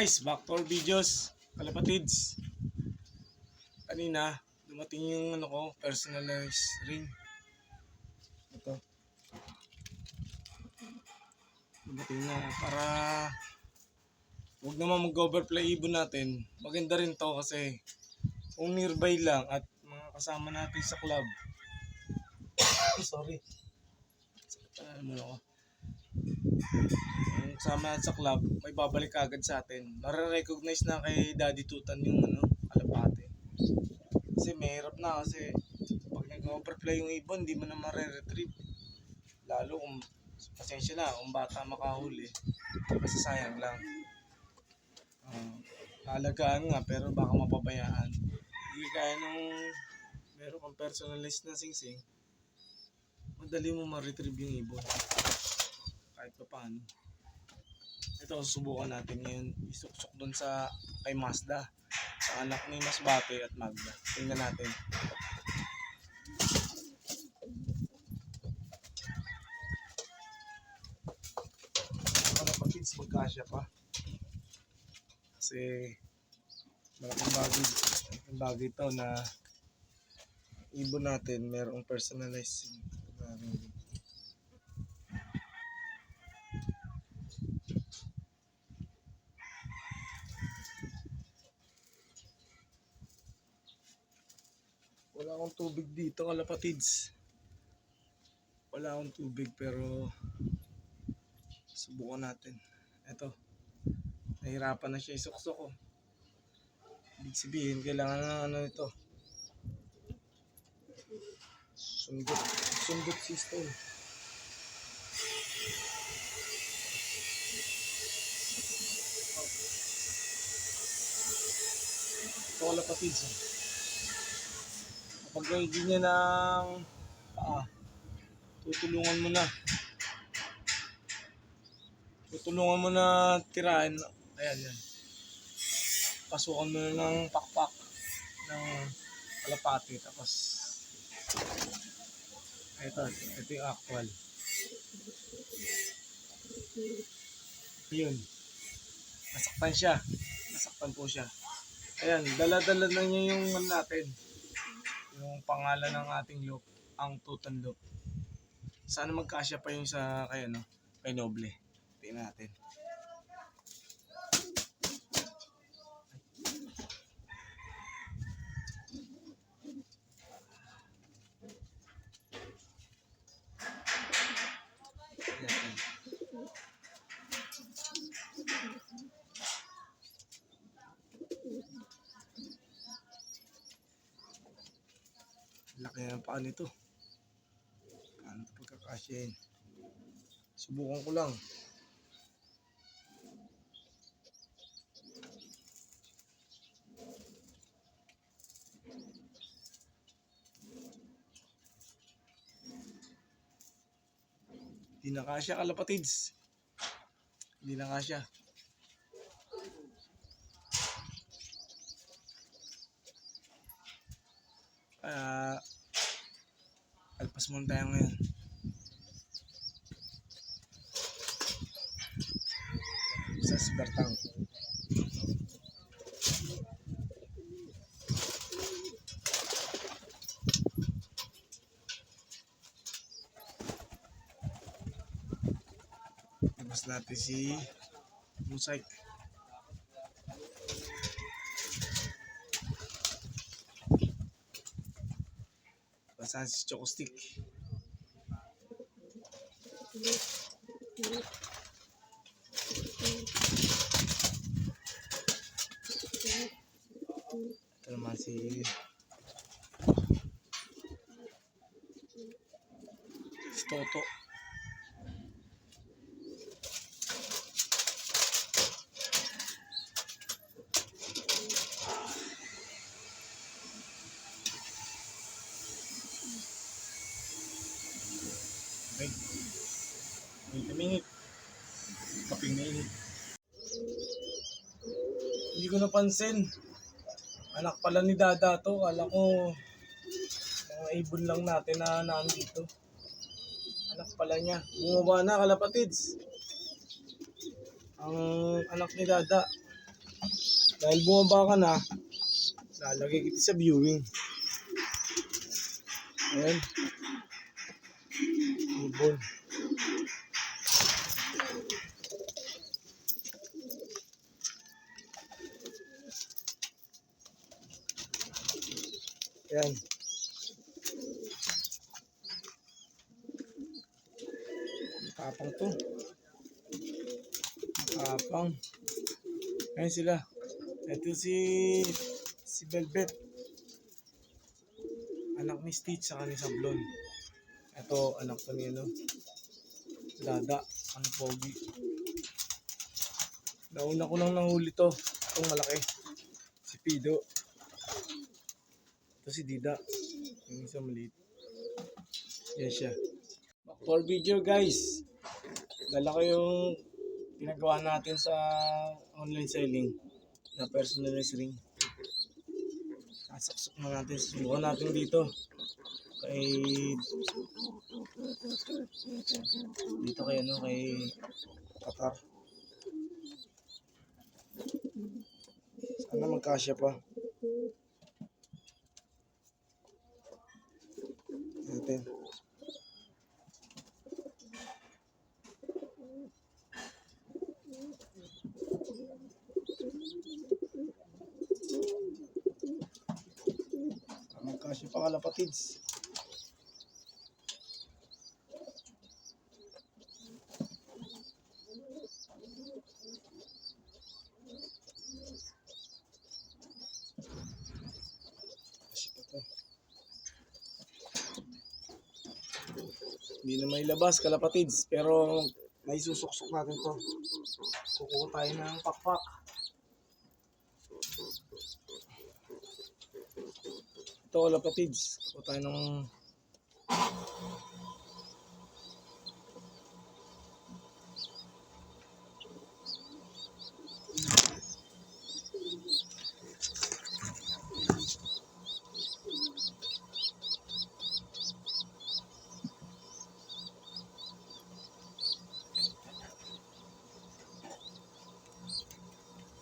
guys, back to our videos, kalapatids. Kanina, dumating yung personalized ring. Ito. Dumating na para huwag naman mag-overplay ibon natin. Maganda rin to kasi kung nearby lang at mga kasama natin sa club. Sorry. Muna ako. Kung kasama natin sa club, may babalik agad sa atin. Mare-recognize na kay Daddy Tutan yung kalapate. Kasi mahirap na kasi pag nag-overplay yung ibon, hindi mo na mare-retrieve. Lalo kung pasensya na, kung bata makahuli, masasayang lang. Alagaan nga pero baka mapabayaan. Hindi kaya nung meron kang personalized na singsing, madali mo ma-retrieve yung ibon. Kahit pa paano. Ito, susubukan natin ngayon. Isuksok dun sa kay Mazda. Sa anak ni Masbate at Magda. Tingnan natin. Para pag-kids magkasya pa. Kasi malaking bagay ito na ibon natin merong personalized. Wala akong tubig dito kalapatids. Wala akong tubig pero subukan natin. Ito. Nahirapan na siya isuksok ko. Ibig sabihin kailangan na ito. Sundot system. Ito kalapatids. Kapag hindi niya ng tutulungan mo na. Tutulungan mo na tirahin. Ayan yan. Pasukan mo na ng pakpak ng kalapati. Tapos ito yung actual. Yun. Nasaktan siya. Nasaktan po siya. Ayan, dala-dala na niya yung natin. Yung pangalan ng ating loop, ang Tutan loop. Sana magkasya pa yung sa kay Noble. Tingnan natin. Laki ng paa nito. Paano ito pagkakasyahin? Subukan ko lang. Hindi na kasya kalapatids. Hindi na kasya. Alpas muna tayo ngayon. Sa Sibertang. Labas natin si Mosaic. Basahan si Choco Stick. Ito naman si Toto. Okay. Minit. Kaping mainit. Hindi ko napansin. Anak pala ni Dada to. Kala ko mga ibon lang natin na nandito. Anak pala niya. Bumaba na kalapatids. Ang anak ni Dada. Dahil bumaba ka na, lalagay kita sa viewing. Ayan. Ibon. Ayan. Tapang to. Tapang. Ayan sila. Ito si Velvet. Anak ni Stitch saka ni Sablon. Ito anak ko ni Dada. Ang pogi. Nauna ko nang nahuli to. Itong malaki. Si Pido. Ito si Dida. Yung isa maliit. Yan siya. For video guys. Dala ko yung pinagawa natin sa online selling na personalized ring. Sasaksok na natin. Subukan natin dito. Dito kay Qatar. Sana magkasya pa. Natin. Magkasya pa kalapatids. Hindi na may labas kalapatids, pero may susuksok natin to. Kukuha tayo ng pakpak. Ito kalapatids, kukuha tayo ng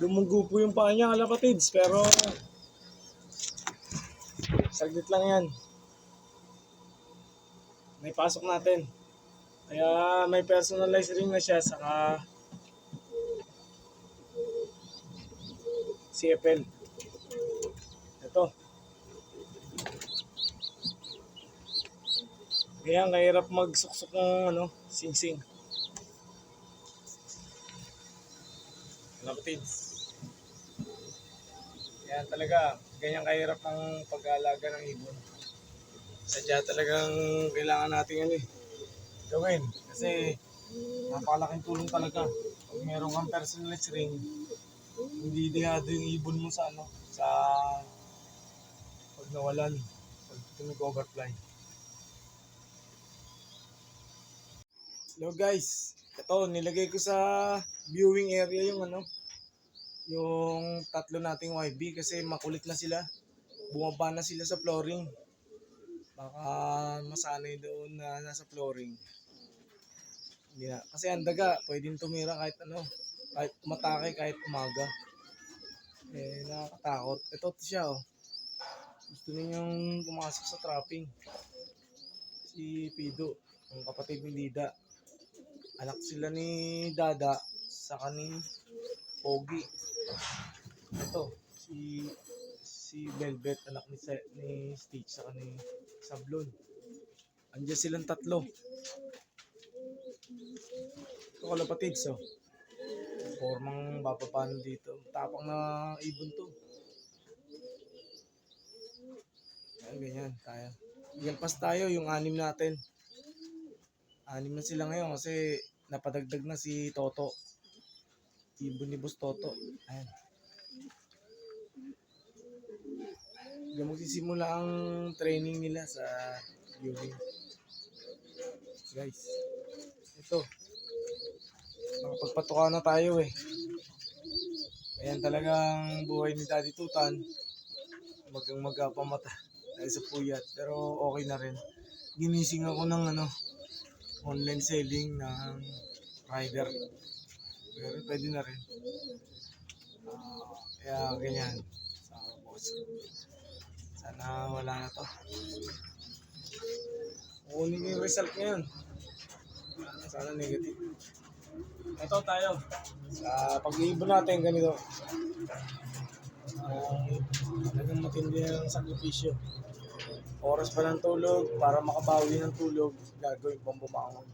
Lumunggo po yung paa niya kalapatids, pero saglit lang yan. May pasok natin. Kaya may personalized ring na siya, saka CFL. Ito. Kaya kahirap magsuksok ng sing-sing. Kalapatids. Yan talaga, ganyan kahirap ang pag-aalaga ng ibon. Sadya talagang kailangan natin gawin. Kasi napakalaking tulong talaga. Pag meron kang personalized ring, hindi dehado yung ibon mo sa pag nawalan, pag nag-overfly. Hello guys, ito nilagay ko sa viewing area yung tatlo nating YB kasi makulit na sila. Bumaba na sila sa flooring. Baka masanay doon na nasa flooring. Hindi na. Kasi ang daga, pwedeng tumira kahit kahit umatake kahit umaga. Nakakatakot. Ito siya Gusto ninyong pumasok sa trapping. Si Pido, ang kapatid ni Dida. Anak sila ni Dada sa ni Pogi. Ito, si Velvet, anak ni Stitch sa ni Sablon. Andiyan silang tatlo. Ito kalapatids formang bababaan dito. Tapang na ibon to. Ayan, ganyan tayo. Igalpas tayo yung 6 natin. 6 na sila ngayon kasi napadagdag na si Toto. Ibon ni Boss Toto. Ayan. Diyan magsisimula ang training nila sa viewing. Guys, ito. Nakapagpatuka na tayo Ayan talagang buhay ni Daddy Tutan. Magpamata dahil sa puyat. Pero okay na rin. Ginising ako ng online selling ng rider. Pero pwede na rin. Kaya ganyan. So, boss. Sana wala na to. Kukunin ko yung result ngayon. Sana negative. Ito tayo. Sa pag-iibon natin ganito. Talagang matindi ang sakripisyo. Oras pa ng tulog, para makabawi ng tulog, gagawin pang bumangon.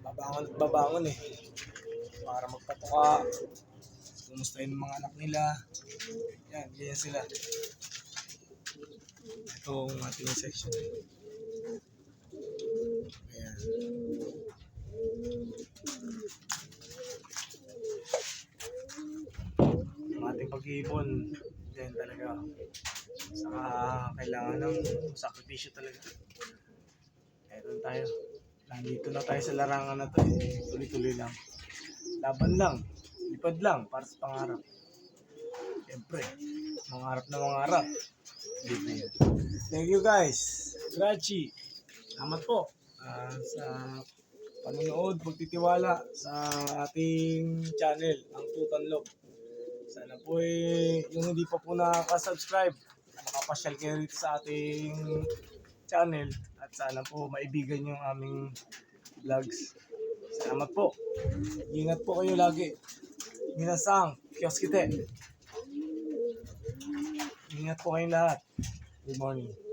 Babangon at babangon eh. Para magpatuka, kumustahin ng mga anak nila. Yan, ganyan sila. Ito ang ating section. Ayan. Ang ating pag-iibon, yan talaga. Saka kailangan ng sakripisyo talaga. Eto tayo. Nandito na tayo sa larangan na to eh. Tuloy-tuloy lang. Laban lang. Lipad lang para sa pangarap. Siyempre, mangarap na mangarap. Dito yun. Thank you guys. Grachi. Salamat po sa panonood, pagtitiwala sa ating channel, ang Tutanlog. Sana po yung hindi pa po nakaka-subscribe, makapasyal kayo rito sa ating channel at sana po maibigan yung aming vlogs. Salamat po. Ingat po kayo lagi. Minasang, kioskite. Ingat po kayong lahat. Good morning.